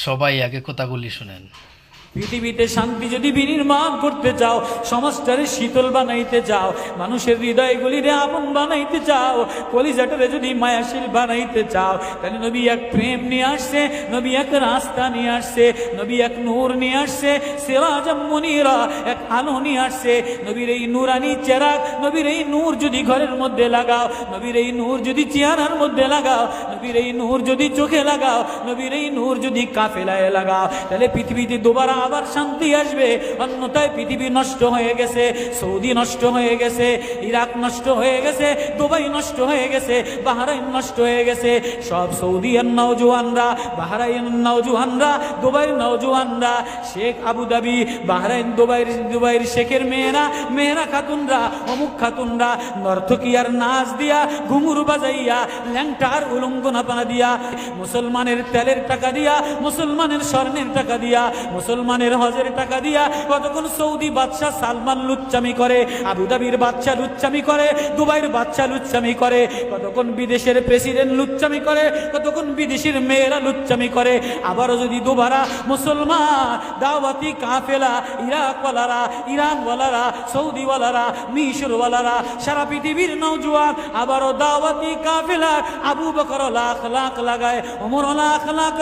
সবাই আগে কথাগুলি শুনেন। পৃথিবীতে শান্তি যদি বিনির্মাণ করতে চাও, সমাজটারে শীতল বানাইতে চাও, মানুষের হৃদয়গুলিরে আপন বানাইতে চাও, কলিজাটারে যদি মায়াশীল বানাইতে চাও, তাহলে নবী এক প্রেম নিয়ে আসছে, নবী এক রাস্তা নিয়ে আসছে, নবী এক নূর নিয়ে আসছে, সিরাজাম মুনীরা, এক আলো নিয়ে আসছে। নবীর এই নূরানি চেরাগ, নবীর এই নূর যদি ঘরের মধ্যে লাগাও, নবীর এই নূর যদি চেহারার মধ্যে লাগাও, নবীর এই নূর যদি চোখে লাগাও, নবীর এই নূর যদি কাফেলায় লাগাও, তাহলে পৃথিবীতে দুবারা আবার শান্তি আসবে। অন্যথায় পৃথিবী নষ্ট হয়ে গেছে, সৌদি নষ্ট হয়ে গেছে, ইরাক নষ্ট হয়ে গেছে, দুবাই নষ্ট হয়ে গেছে, বাহরাইন নষ্ট হয়ে গেছে। সব সৌদিয়ার নওজোয়ানরা, বাহরাইনের নওজোয়ানরা, দুবাইয়ের নওজোয়ানরা, শেখ আবুধাবি, বাহরাইন, দুবাইয়ের শেখের মেয়েরা, মেয়েরা খাতুনরা, অমুক খাতুনরা নর্তকিয়ার নাচ দিয়া, ঘুঙুর বাজাইয়া, ল্যাংটার উলঙ্গনা পানা দিয়া, মুসলমানের তেলের টাকা দিয়া, মুসলমানের স্বর্ণের টাকা দিয়া, মুসলমানের হজের টাকা দিয়া কতক্ষণ সৌদি বাদশাহ সালমান লুচ্চামি করে, আবুধাবির বাদশাহ লুচ্চামি করে, দুবাইয়ের বাদশাহ লুচ্চামি করে, কতক্ষণ বিদেশের প্রেসিডেন্ট লুচ্চামি করে, কতক্ষণ বিদেশের মেয়েরা লুচ্চামি করে। আবারও যদি দুবারা মুসলমান দাওয়াতি কাফেলা, ইরাকওয়ালারা, ইরানওয়ালারা, সৌদিওয়ালারা, মিশরওয়ালারা, সারা পৃথিবীর নওজোয়ান আবারও দাওয়াতি কাফেলা, আবু বকর লাখ লাখ লাগায়, ওমর লাখ লাখ